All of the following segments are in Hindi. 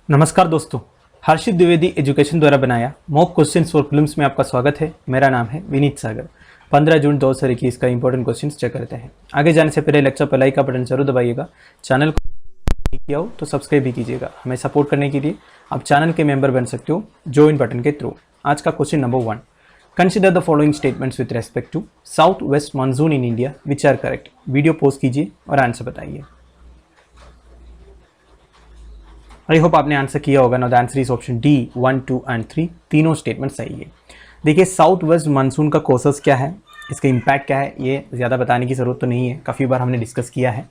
नमस्कार दोस्तों, हर्षित द्विवेदी एजुकेशन द्वारा बनाया मॉक क्वेश्चंस फॉर फिल्म्स में आपका स्वागत है। मेरा नाम है विनीत सागर। 15 जून 2021 का इंपॉर्टेंट क्वेश्चंस चेक करते हैं। आगे जाने से पहले लेक्चर पर लाइक का बटन जरूर दबाइएगा। चैनल को नहीं किया हो तो सब्सक्राइब भी कीजिएगा। हमें सपोर्ट करने के लिए आप चैनल के मेंबर बन सकते हो ज्वाइन बटन के थ्रू। आज का question number 1, consider the following statements with respect to south west monsoon in India which are correct. Video pause कीजिए और आंसर बताइए। आई होप आपने आंसर किया होगा। Now the answer is option D 1, 2 and 3 तीनों स्टेटमेंट सही है। देखिए, साउथ वेस्ट मानसून का कॉसेस क्या है, इसका इम्पैक्ट क्या है, ये ज़्यादा बताने की ज़रूरत तो नहीं है, काफ़ी बार हमने डिस्कस किया है।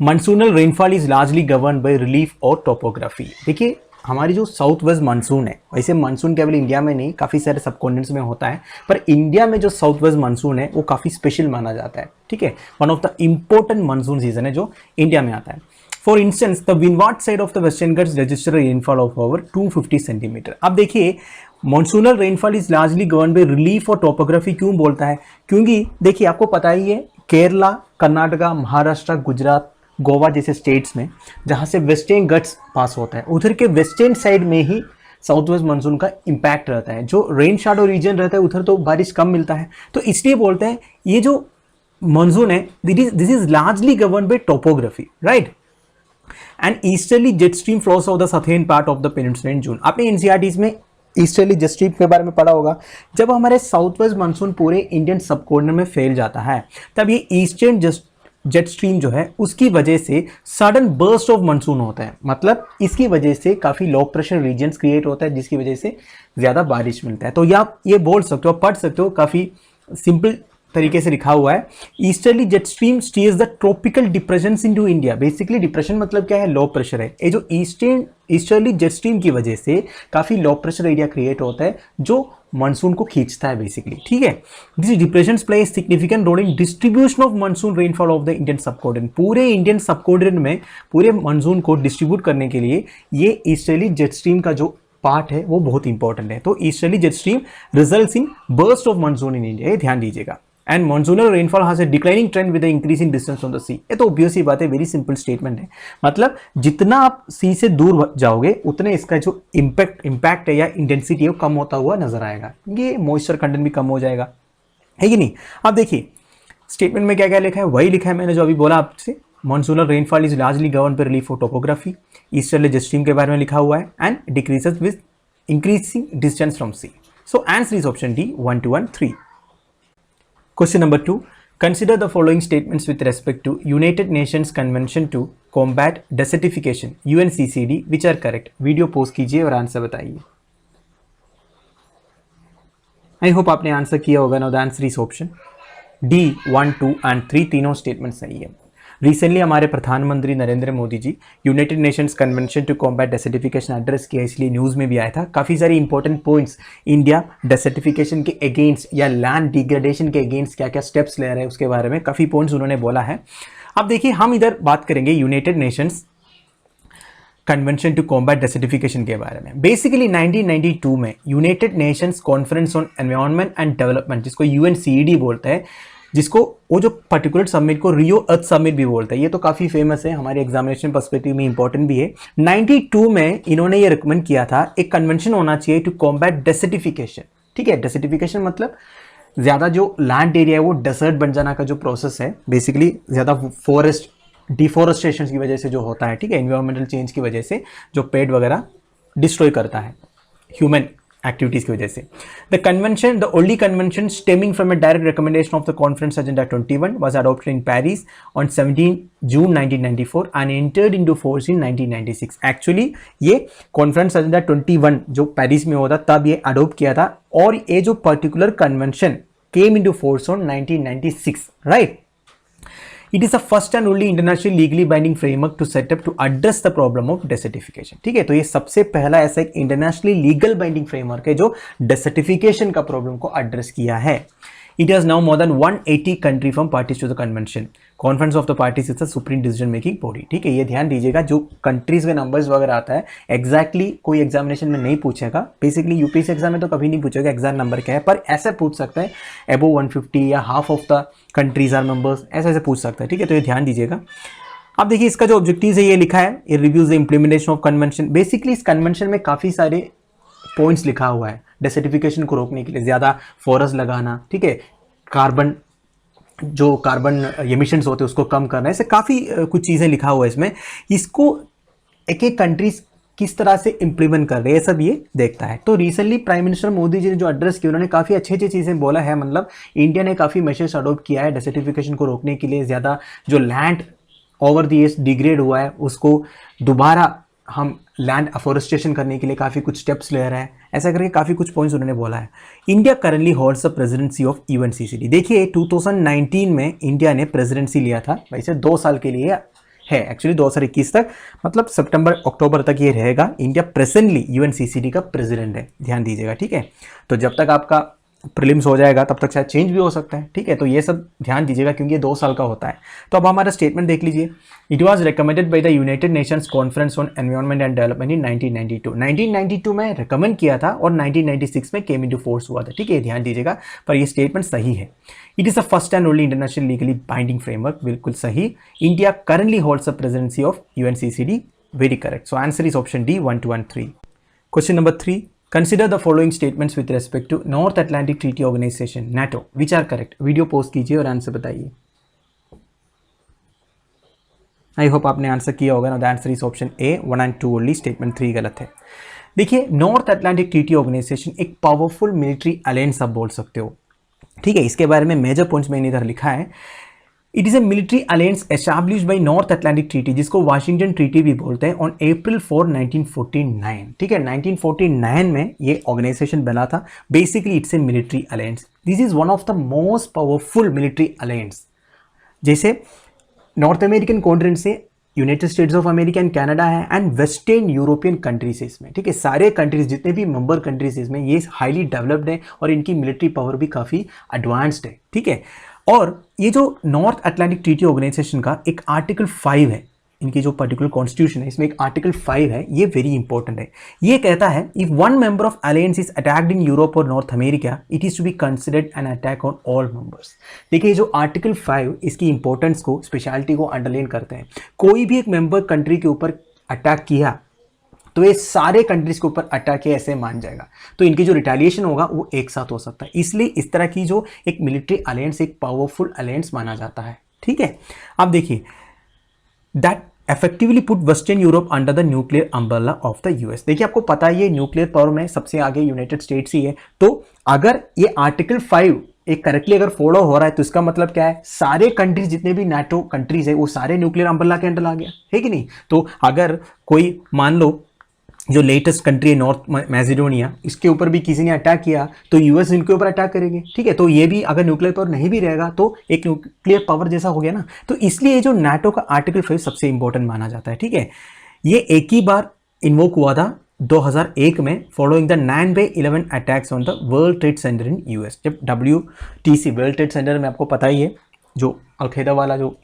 Monsoonal rainfall is largely govern by relief और टोपोग्राफी। देखिए, हमारी जो साउथ वेस्ट मानसून है, वैसे मानसून केवल इंडिया में नहीं काफ़ी सारे सबकॉन्टिनेंट्स में होता है, पर इंडिया में जो साउथ वेस्ट मानसून है वो काफ़ी स्पेशल माना जाता है। ठीक है, one of the important monsoon season है जो इंडिया में आता है। For instance, the windward side of the Western Ghats register a rainfall of over 250 centimetre. अब देखिए, monsoonal rainfall is largely govern by relief और टोपोग्राफी क्यों बोलता है? क्योंकि देखिए, आपको पता ही है, केरला, कर्नाटका, महाराष्ट्र, गुजरात, गोवा जैसे स्टेट्स में जहाँ से वेस्टर्न घट्स पास होता है, उधर के वेस्टर्न साइड में ही साउथ वेस्ट मानसून का इम्पैक्ट रहता है। जो रेन शैडो रीजन रहता है उधर तो बारिश कम मिलता है, तो इसलिए बोलते हैं ये जो मानसून है this is largely govern by topography, right. And easterly jet stream flows off the southern part of the peninsula in June. आपने एनसीईआरटीज में ईस्टर्ली जेट स्ट्रीम के बारे में पढ़ा होगा। जब हमारे साउथ वेस्ट मानसून पूरे इंडियन सब कॉर्नर में फैल जाता है, तब ये ईस्टर्न जेट स्ट्रीम जो है उसकी वजह से सडन बर्स्ट ऑफ मानसून होता है। मतलब इसकी वजह से काफ़ी लो प्रेशर रीजन्स क्रिएट होता है, जिसकी वजह से ज़्यादा बारिश मिलता है। तो आप ये बोल सकते हो, पढ़ सकते हो, काफ़ी सिंपल तरीके से लिखा हुआ है। Easterly jet stream stairs the tropical depressions into India. Basically depression मतलब क्या है? लो प्रेशर है। ये जो ईस्टर्ली जेट स्ट्रीम की वजह से काफ़ी लो प्रेशर एरिया क्रिएट होता है जो मानसून को खींचता है बेसिकली। ठीक है, this depressions play significant role in distribution of monsoon rainfall of the Indian subcontinent. पूरे इंडियन सबकॉन्टिनेंट में पूरे मानसून को डिस्ट्रीब्यूट करने के लिए ये ईस्टर्ली जेट स्ट्रीम का जो पार्ट है वो बहुत इंपॉर्टेंट है। तो easterly jet stream results in burst of monsoon in India, ये ध्यान दीजिएगा। And monsoonal rainfall has a declining trend with increasing distance from the sea. ये तो ऑब्वियस ही बात है, वेरी सिंपल स्टेटमेंट है। मतलब जितना आप सी से दूर जाओगे उतने इसका जो इम्पैक्ट है या इंटेंसिटी है वो कम होता हुआ नजर आएगा। ये मॉइस्चर कंटेंट भी कम हो जाएगा, है कि नहीं। अब देखिए स्टेटमेंट में क्या क्या लिखा है, वही लिखा है मैंने जो अभी बोला आपसे। Monsoonal rainfall is largely govern by relief और टोपोग्राफी। ईस्टर्ली जेट स्ट्रीम के बारे में लिखा हुआ है and decreases with increasing distance from sea. So answer is option D 1, 2 and 3। Question number 2, consider the following statements with respect to United Nations Convention to Combat Desertification UNCCD which are correct। Video post कीजिए और आंसर बताइए। आई होप आपने आंसर किया होगा। Now the answer is option D 1, 2 and 3 तीनों स्टेटमेंट सही है। रिसेंटली हमारे प्रधानमंत्री Narendra Modi ji united nations convention to combat desertification address किया, इसलिए न्यूज़ में भी आया था। काफ़ी सारे इंपॉर्टेंट पॉइंट्स इंडिया डेसर्टिफिकेशन के अगेंस्ट या लैंड डिग्रेडेशन के अगेंस्ट क्या क्या स्टेप्स ले रहे हैं उसके बारे में काफ़ी पॉइंट्स उन्होंने बोला है। अब देखिए, हम इधर बात करेंगे united nations convention to combat desertification के बारे में। बेसिकली 1992 में united nations conference on environment and development, जिसको UNCED बोलते हैं, जिसको वो जो पर्टिकुलर समिट को रियो अर्थ समिट भी बोलते हैं, ये तो काफ़ी फेमस है, हमारे एग्जामिनेशन पर्सपेक्टिव में इंपॉर्टेंट भी है। 92 में इन्होंने ये रिकमेंड किया था एक कन्वेंशन होना चाहिए टू कॉम्बैट डेसर्टिफिकेशन। ठीक है, डेसर्टिफिकेशन मतलब ज़्यादा जो लैंड एरिया है वो डेजर्ट बन जाना का जो प्रोसेस है, बेसिकली ज़्यादा फॉरेस्ट डिफॉरेस्टेशन की वजह से जो होता है। ठीक है, एनवायरमेंटल चेंज की वजह से जो पेड़ वगैरह डिस्ट्रॉय करता है ह्यूमन एक्टिविटीज की वजह से। The convention, the only convention stemming from a direct recommendation of the conference agenda 21 was adopted in Paris on 17 June 1994 and entered into force in 1996। Actually ये कॉन्फ्रेंस एजेंडा 21 जो पेरिस में होता तब ये अडॉप्ट किया था, और ये जो particular convention came into force on 1996, right. It is the first and only international legally binding framework to set up to address the problem of desertification। ठीक है, तो ये सबसे पहला ऐसा एक इंटरनेशनली लीगल बाइंडिंग फ्रेमवर्क है जो डेसर्टिफिकेशन का प्रॉब्लम को एड्रेस किया है। It has now more than 180 country from parties to the convention। Conference of the parties is the supreme decision making body। ठीक है, ये ध्यान दीजिएगा, जो कंट्रीज के नंबर्स वगैरह आता है एग्जैक्टली कोई एग्जामिनेशन में नहीं पूछेगा। बेसिकली यूपीएससी एग्जाम में तो कभी नहीं पूछेगा एग्जैक्ट नंबर क्या है, पर ऐसे पूछ सकता है अबव 150 या half of the countries are members, ऐसे पूछ सकता है। ठीक है, तो ये ध्यान दीजिएगा। अब देखिए इसका जो ऑब्जेक्टिव है ये लिखा है, ये reviews the implementation of convention. Basically इस कन्वेंशन में काफी सारे पॉइंट्स लिखा हुआ है, डेसर्टिफिकेशन को रोकने के लिए ज्यादा फॉरेस्ट लगाना, ठीक है, कार्बन जो कार्बन एमिशंस होते हैं उसको कम करना, ऐसे काफ़ी कुछ चीज़ें लिखा हुआ है इसमें। इसको एक एक कंट्रीज किस तरह से इम्प्लीमेंट कर रहे हैं सब ये देखता है। तो recently prime minister Modi ji ने जो एड्रेस किया, उन्होंने काफ़ी अच्छी अच्छी चीज़ें बोला है। मतलब इंडिया ने काफ़ी मेजर्स अडोप्ट किया है डेसर्टिफिकेशन को रोकने के लिए। ज़्यादा जो land over the years degrade हुआ है उसको दोबारा हम लैंड अफोरेस्टेशन करने के लिए काफ़ी कुछ स्टेप्स ले रहे हैं, ऐसा करके काफ़ी कुछ पॉइंट्स उन्होंने बोला है। India currently holds the presidency of UNCCD. देखिए 2019 में इंडिया ने प्रेसिडेंसी लिया था, वैसे 2 साल के लिए है, एक्चुअली 2021 तक, मतलब सितंबर अक्टूबर तक ये रहेगा। इंडिया प्रेजेंटली यूएनसीसीडी का प्रेसिडेंट है, ध्यान दीजिएगा, ठीक है। तो जब तक आपका प्रीलिम्स हो जाएगा तब तक शायद चेंज भी हो सकता है, ठीक है। तो ये सब ध्यान दीजिएगा क्योंकि ये 2 साल का होता है। तो अब हमारा स्टेटमेंट देख लीजिए। It was recommended by the United nations conference on environment and development in 1992 में रिकमेंड किया था और 1996 में केम इनटू फोर्स हुआ था, ठीक है, ध्यान दीजिएगा। पर ये स्टेटमेंट सही है। It is the first and only international legally binding framework, बिल्कुल सही। India currently holds the presidency of UNCCD, very correct. So answer is option D 1, 2 and 3। Question number 3, consider the following statements with respect to North Atlantic Treaty Organization NATO which are correct। Video post कीजिए और आंसर बताइए। आई होप आपने आंसर किया होगा ना। The answer is option A 1 and 2 only, statement 3 गलत है। देखिए नॉर्थ अटलांटिक ट्रीटी ऑर्गेनाइजेशन एक पावरफुल मिलिट्री अलायंस आप बोल सकते हो, ठीक है। इसके बारे में मेजर पॉइंट्स मैंने इधर लिखा है। It is a military alliance established bye north Atlantic treaty, जिसको वाशिंगटन ट्रीटी भी बोलते हैं, ऑन April 4, 1949, ठीक है। 1949 में ये ऑर्गेनाइजेशन बना था। Basically it's a military alliance. This is one of the most powerful military alliance. जैसे नॉर्थ अमेरिकन कॉन्टिनेंट से United states of America and Canada है एंड वेस्टर्न यूरोपियन कंट्रीज इसमें, ठीक है। सारे कंट्रीज जितने भी मेंबर कंट्रीज इसमें ये हाईली डेवलप्ड है और इनकी मिलिट्री पावर भी काफ़ी एडवांस्ड है, ठीक है। और ये जो नॉर्थ अटलांटिक ट्रीटी ऑर्गेनाइजेशन का एक आर्टिकल 5 है, इनकी जो पर्टिकुलर कॉन्स्टिट्यूशन है इसमें एक आर्टिकल 5 है, ये वेरी इंपॉर्टेंट है। ये कहता है if one member of alliance is attacked in Europe और North America it is to be considered an attack on all members. देखिए जो आर्टिकल 5 इसकी इंपॉर्टेंस को, स्पेशलिटी को अंडरलाइन करते हैं। कोई भी एक मेंबर कंट्री के ऊपर अटैक किया तो ये सारे कंट्रीज के ऊपर अटैक है ऐसे मान जाएगा, तो इनकी जो रिटेलिएशन होगा वो एक साथ हो सकता है। इसलिए इस तरह की जो एक मिलिट्री अलायंस एक पावरफुल अलायंस माना जाता है, ठीक है। अब देखिए that effectively put western Europe under the nuclear umbrella of the US. देखिए आपको पता है ये न्यूक्लियर पावर में सबसे आगे यूनाइटेड स्टेट्स ही है। तो अगर ये आर्टिकल 5 एक करेक्टली अगर फॉलो हो रहा है तो इसका मतलब क्या है, सारे कंट्रीज जितने भी नाटो कंट्रीज है वो सारे न्यूक्लियर अम्ब्रेला के अंडर आ गया है कि नहीं। तो अगर कोई मान लो जो लेटेस्ट कंट्री है नॉर्थ मैसेडोनिया, इसके ऊपर भी किसी ने अटैक किया तो यूएस इनके ऊपर अटैक करेंगे, ठीक है। तो ये भी अगर न्यूक्लियर पावर नहीं भी रहेगा तो एक न्यूक्लियर पावर जैसा हो गया ना। तो इसलिए ये जो नाटो का आर्टिकल 5 सबसे इंपॉर्टेंट माना जाता है, ठीक है। ये एक ही बार इन्वोक हुआ था 2001 में following the 9/11 attacks on the world trade centre in US. जब WTC वर्ल्ड ट्रेड सेंटर में आपको पता ही है जो अलकायदा वाला जो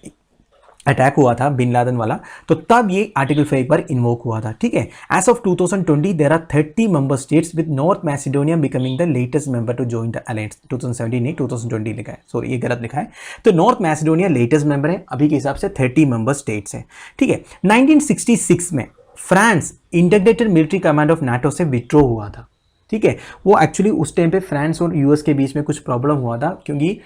अटैक हुआ था बिन लादेन वाला, तो तब ये आर्टिकल 5 पर इन्वोक हुआ था, ठीक है। As of 2020 there are 30 member states with North Macedonia becoming the latest member to join the alliance. 2017 नहीं 2020 लिखा है, सॉरी ये गलत लिखा है। तो नॉर्थ मैसेडोनिया लेटेस्ट मेंबर है, अभी के हिसाब से 30 मेंबर स्टेट्स है, ठीक है। 1966 में France integrated military command of NATO से विड्रॉ हुआ था, ठीक है। वो एक्चुअली उस टाइम पे फ्रांस और यूएस के बीच में कुछ प्रॉब्लम हुआ था, क्योंकि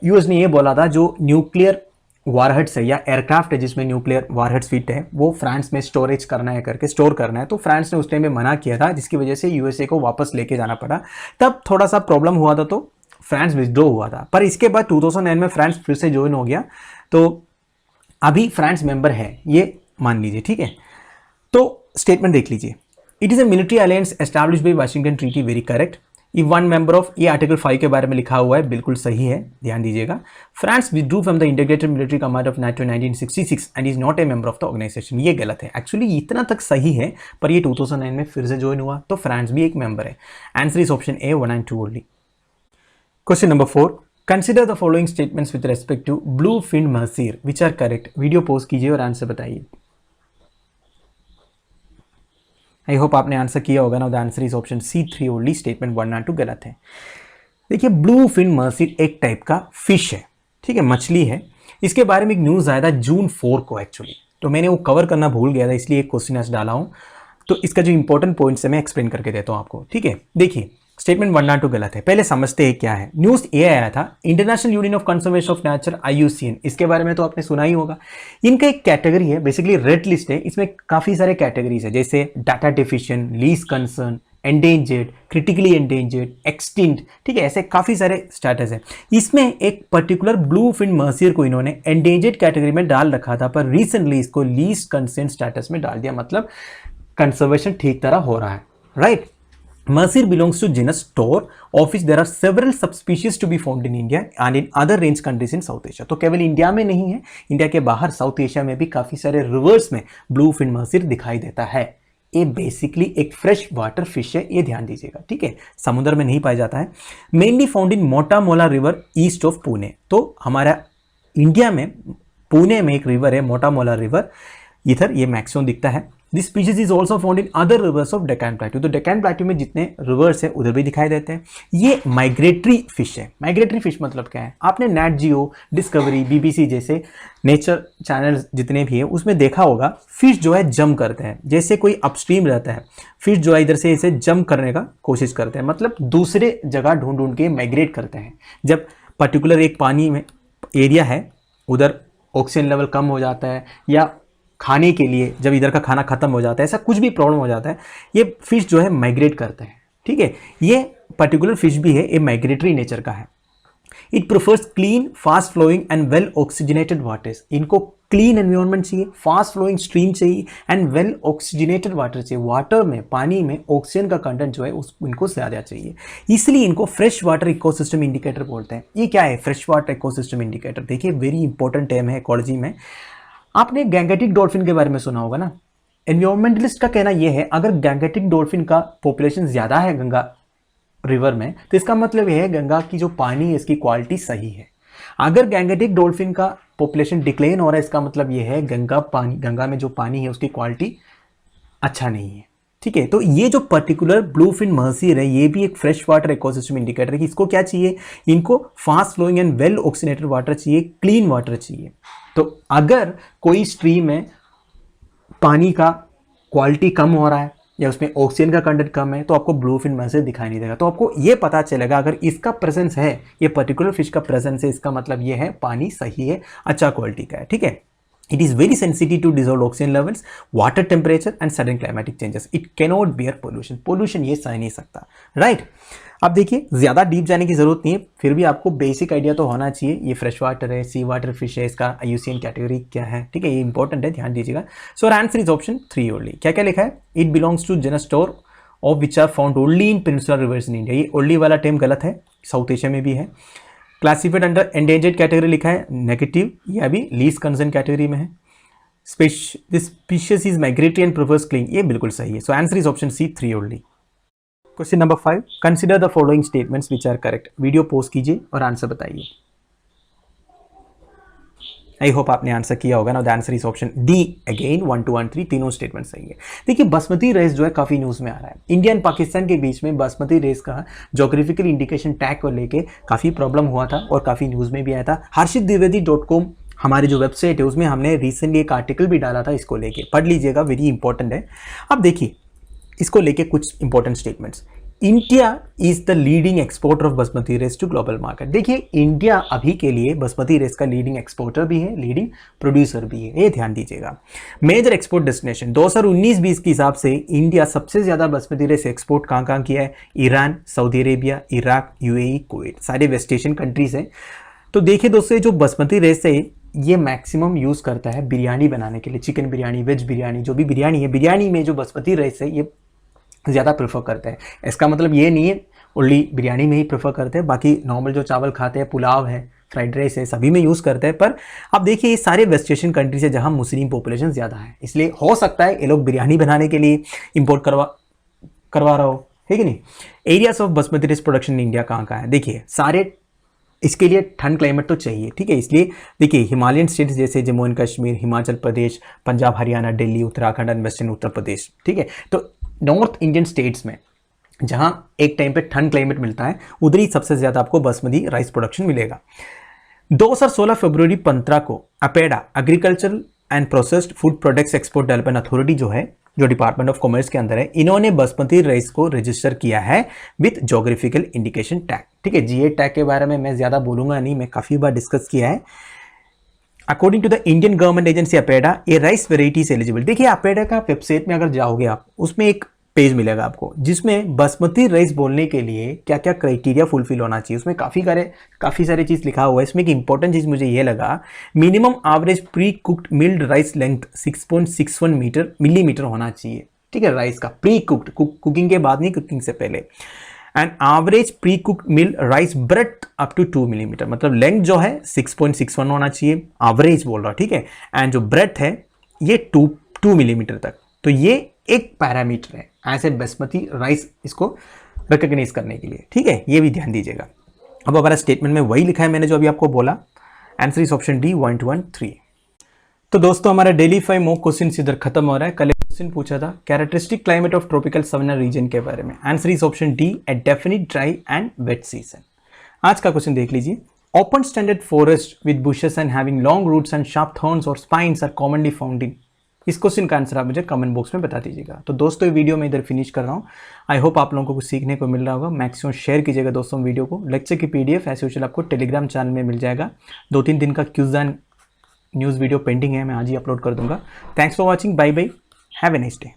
यूएस ने ये बोला था जो न्यूक्लियर वारहेड्स है या एयरक्राफ्ट है जिसमें न्यूक्लियर वारहेड्स फिट है वो फ्रांस में स्टोरेज करना है करके स्टोर करना है। तो फ्रांस ने उस टाइम में मना किया था, जिसकी वजह से यूएसए को वापस लेके जाना पड़ा। तब थोड़ा सा प्रॉब्लम हुआ था तो फ्रांस विथड्रॉ हुआ था। पर इसके बाद 2009 में फ्रांस फिर से ज्वाइन हो गया, तो अभी फ्रांस मेंबर है, ये मान लीजिए, ठीक है। तो स्टेटमेंट देख लीजिए। It is a military alliance established bye Washington treaty, very correct. ये वन मेंबर ऑफ, ये आर्टिकल 5 के बारे में लिखा हुआ है, बिल्कुल सही है, ध्यान दीजिएगा। France withdrew from the integrated military command of NATO 1966 and is not a member of the organization, ये गलत है। एक्चुअली इतना तक सही है, पर ये 2009 में फिर से ज्वाइन हुआ तो फ्रांस भी एक मेंबर है। Answer is option A 1 and 2 only. Question number 4, consider the following statements with respect to blue fin mahseer which are correct. Video post कीजिए और आंसर बताइए। आई होप आपने आंसर किया होगा ना। The answer is option C3 only, statement 1 and 2 गलत है। देखिए ब्लू फिन मर्सीर एक टाइप का फिश है, ठीक है, मछली है। इसके बारे में एक न्यूज़ आया था जून 4 को एक्चुअली, तो मैंने वो कवर करना भूल गया था, इसलिए एक क्वेश्चन आज डाला हूँ। तो इसका जो इंपॉर्टेंट पॉइंट्स है मैं एक्सप्लेन करके देता हूँ आपको, ठीक है। देखिए स्टेटमेंट 1 गलत है, पहले समझते हैं क्या है। न्यूज़ ये आया था international union of conservation of nature IUCN, इसके बारे में तो आपने सुना ही होगा। इनका एक कैटेगरी है, बेसिकली रेड लिस्ट है, इसमें काफ़ी सारे कैटेगरीज है, जैसे data deficient, least concern, endangered, critically endangered, extinct, ठीक है, ऐसे काफ़ी सारे स्टेटस है। इसमें एक पर्टिकुलर ब्लू फिन मर्सियर को इन्होंने एंडेंजर्ड कैटेगरी में डाल रखा था, पर रिसेंटली इसको लीस्ट कंसर्न स्टेटस में डाल दिया, मतलब कंजर्वेशन ठीक तरह हो रहा है, right. Mercier belongs to genus Tor, of which there are several subspecies to be found in India and in other range countries in South Asia। तो केवल इंडिया में नहीं है, इंडिया के बाहर साउथ एशिया में भी काफ़ी सारे रिवर्स में ब्लू फिन मर्सियर दिखाई देता है। ये बेसिकली एक फ्रेश वाटर फिश है, ये ध्यान दीजिएगा, ठीक है, समुद्र में नहीं पाया जाता है। मेनली फाउंड इन मोटा मोला रिवर ईस्ट ऑफ पुणे। तो हमारा इंडिया में पुणे में एक रिवर है मोटा मोला रिवर, इधर ये मैक्सिमम दिखता है। This species is also found in other rivers of Deccan plateau. तो डेक्कन प्लेट्यू में जितने रिवर्स है उधर भी दिखाई देते हैं। ये माइग्रेटरी फिश है। माइग्रेटरी फिश मतलब क्या है, आपने नेट जियो, डिस्कवरी, BBC जैसे नेचर चैनल जितने भी है उसमें देखा होगा, फिश जो है जंप करते हैं, जैसे कोई अपस्ट्रीम रहता है, फिश जो है इधर से इसे जंप करने का कोशिश करते हैं, मतलब दूसरे जगह ढूंढ ढूंढ के माइग्रेट करते हैं। जब पर्टिकुलर एक पानी में एरिया है उधर ऑक्सीजन लेवल कम हो जाता है, या खाने के लिए जब इधर का खाना खत्म हो जाता है, ऐसा कुछ भी प्रॉब्लम हो जाता है, ये फिश जो है माइग्रेट करते हैं, ठीक है। ये पर्टिकुलर फिश भी है, ये माइग्रेटरी नेचर का है। It prefers clean, fast flowing and well oxygenated waters. इनको क्लीन एनवायरनमेंट चाहिए, फास्ट फ्लोइंग स्ट्रीम चाहिए एंड वेल ऑक्सीजनेटेड वाटर चाहिए। वाटर में, पानी में ऑक्सीजन का कंटेंट जो है इनको ज़्यादा चाहिए, इसलिए इनको फ्रेश वाटर इकोसिस्टम इंडिकेटर बोलते हैं। ये क्या है फ्रेश वाटर इकोसिस्टम इंडिकेटर? देखिए वेरी इंपॉर्टेंट टर्म है इकोलॉजी में। आपने गैंगेटिक डॉल्फिन के बारे में सुना होगा ना। एनवायरमेंटलिस्ट का कहना यह है, अगर गैंगेटिक डॉल्फिन का पॉपुलेशन ज़्यादा है गंगा रिवर में, तो इसका मतलब यह है गंगा की जो पानी है इसकी क्वालिटी सही है। अगर गैंगेटिक डॉल्फिन का पॉपुलेशन डिक्लेन हो रहा है, इसका मतलब यह है गंगा में जो पानी है उसकी क्वालिटी अच्छा नहीं है, ठीक है। तो ये जो पर्टिकुलर ब्लू फिन मर्सियर है, ये भी एक फ्रेश वाटर इकोसिस्टम इंडिकेटर है कि इसको क्या चाहिए, इनको fast flowing and well oxygenated water चाहिए, क्लीन वाटर चाहिए। तो अगर कोई स्ट्रीम में पानी का क्वालिटी कम हो रहा है या उसमें ऑक्सीजन का कंटेंट कम है, तो आपको ब्लू फिन मर्सियर दिखाई नहीं देगा। तो आपको ये पता चलेगा अगर इसका प्रेजेंस है, ये पर्टिकुलर फिश का प्रेजेंस है, इसका मतलब ये है पानी सही है, अच्छा क्वालिटी का है, ठीक है। It is very sensitive to dissolved oxygen levels, water temperature and sudden climatic changes. It cannot bear pollution. Pollution ये सह नहीं सकता, राइट। अब देखिए ज़्यादा डीप जाने की ज़रूरत नहीं है, फिर भी आपको बेसिक आइडिया तो होना चाहिए। ये फ्रेश वाटर है, सी वाटर फिश है, इसका IUCN कैटेगरी क्या है, ठीक है, ये इंपॉर्टेंट है, ध्यान दीजिएगा। So answer is option 3 only. क्या क्या लिखा है, it belongs to genus Tor of which are found only in peninsular rivers in India. ये ओनली वाला टर्म गलत है, साउथ एशिया में भी है। क्लासिफाइड अंडर एंडेंजर्ड कैटेगरी लिखा है, नेगेटिव, ये अभी लीस्ट कंसर्न कैटेगरी में है। This species is migratory and prefers clean, ये बिल्कुल सही है। So answer is option C 3 only। Question number 5, consider the following statements which are correct। Video post कीजिए और आंसर बताइए। आई होप आपने आंसर किया होगा ना। The answer is option D again, 1 2 1 3 तीनों स्टेटमेंट सही है। देखिए बासमती राइस जो है काफी न्यूज में आ रहा है। इंडिया एंड पाकिस्तान के बीच में बासमती राइस का ज्योग्राफिकल इंडिकेशन टैग को लेके काफी प्रॉब्लम हुआ था और काफी न्यूज में भी आया था। harshitdivedi.com हमारी जो वेबसाइट है उसमें हमने रिसेंटली एक आर्टिकल भी डाला था, इसको लेके पढ़ लीजिएगा, वेरी इंपॉर्टेंट है। अब देखिए इसको लेके कुछ important statements. India is the leading exporter of basmati rice to global market. देखिए इंडिया अभी के लिए बासमती राइस का लीडिंग एक्सपोर्टर भी है, लीडिंग प्रोड्यूसर भी है, ये ध्यान दीजिएगा। मेजर एक्सपोर्ट डेस्टिनेशन 2019-20 के हिसाब से इंडिया सबसे ज्यादा बासमती राइस एक्सपोर्ट कहाँ किया है, Iran, Saudi Arabia, Iraq, UAE, Kuwait, सारे वेस्ट एशियन कंट्रीज हैं। तो देखिए दोस्तों जो बासमती राइस है ये मैक्सिमम यूज़ करता है बिरयानी बनाने के लिए, चिकन बिरयानी, वेज बिरयानी, जो भी बिरयानी है, बिरयानी में जो बासमती राइस है ये ज़्यादा प्रेफर करते हैं। इसका मतलब ये नहीं है ओनली बिरयानी में ही प्रेफर करते हैं, बाकी नॉर्मल जो चावल खाते हैं, पुलाव है, फ्राइड राइस है, सभी में यूज़ करते हैं। पर अब देखिए ये सारे वेस्ट एशियन कंट्रीज है जहाँ मुस्लिम पॉपुलेशन ज़्यादा है, इसलिए हो सकता है ये लोग बिरयानी बनाने के लिए इम्पोर्ट करवा रहा हो, है कि नहीं। Areas of basmati rice production in India कहाँ है, देखिए सारे इसके लिए ठंड क्लाइमेट तो चाहिए, ठीक है। इसलिए देखिए हिमालयन स्टेट्स जैसे Jammu and Kashmir, Himachal Pradesh, Punjab, Haryana, Delhi, Uttarakhand and western Uttar Pradesh, ठीक है। तो नॉर्थ इंडियन स्टेट्स में जहाँ एक टाइम पे ठंड क्लाइमेट मिलता है उधर ही सबसे ज़्यादा आपको बासमती राइस प्रोडक्शन मिलेगा। 2016 फरवरी 15 को APEDA agricultural and processed food products export development authority जो है, जो डिपार्टमेंट ऑफ कॉमर्स के अंदर है, इन्होंने बासमती राइस को रजिस्टर किया है विथ जोग्राफिकल इंडिकेशन टैग। ठीक है, जीए टैग के बारे में मैं ज्यादा बोलूंगा नहीं, मैं काफी बार डिस्कस किया है। According to the Indian government agency APEDA, ये राइस वेराइटी से एलिजिबल। देखिए अपेडा का वेबसाइट में अगर जाओगे आप, उसमें एक पेज मिलेगा आपको जिसमें बासमती राइस बोलने के लिए क्या क्या क्राइटेरिया फुलफिल होना चाहिए, उसमें काफ़ी सारे चीज़ लिखा हुआ है। इसमें एक इंपॉर्टेंट चीज़ मुझे ये लगा, minimum average precooked milled rice length 6.61 millimetre होना चाहिए। ठीक है, राइस का प्री कुक्ड, कुकिंग के बाद नहीं, कुकिंग से पहले। And average precooked milled rice breadth up to 2 millimetre, मतलब लेंथ जो है 6.61 होना चाहिए, एवरेज बोल रहा। ठीक है, एंड जो ब्रेथ है ये 2 मिलीमीटर तक। तो ये एक पैरामीटर है ऐसे बासमती राइस इसको रिकॉग्नाइज करने के लिए। ठीक है, ये भी ध्यान दीजिएगा। अब हमारा स्टेटमेंट में वही लिखा है मैंने जो अभी आपको बोला। Answer is option D 1 2 1 3। तो दोस्तों हमारा डेली 5 मॉक क्वेश्चन इधर खत्म हो रहा है। कल एक क्वेश्चन पूछा था characteristic climate of tropical savanna region के बारे में। Answer is option D a definite dry and wet season. आज का क्वेश्चन देख लीजिए। Open standard forest with bushes and having long roots and sharp thorns और spines are commonly found in. इस क्वेश्चन का आंसर आप मुझे कमेंट बॉक्स में बता दीजिएगा। तो दोस्तों ये वीडियो मैं इधर फिनिश कर रहा हूँ। आई होप आप लोगों को कुछ सीखने को मिल रहा होगा। मैक्सिमम शेयर कीजिएगा दोस्तों वीडियो को। लेक्चर की पीडीएफ ऐसे यूजुअल आपको टेलीग्राम चैनल में मिल जाएगा। 2-3 दिन का quiz and news video pending है, मैं आज ही अपलोड कर दूंगा। Thanks for watching, bye bye, have a nice day.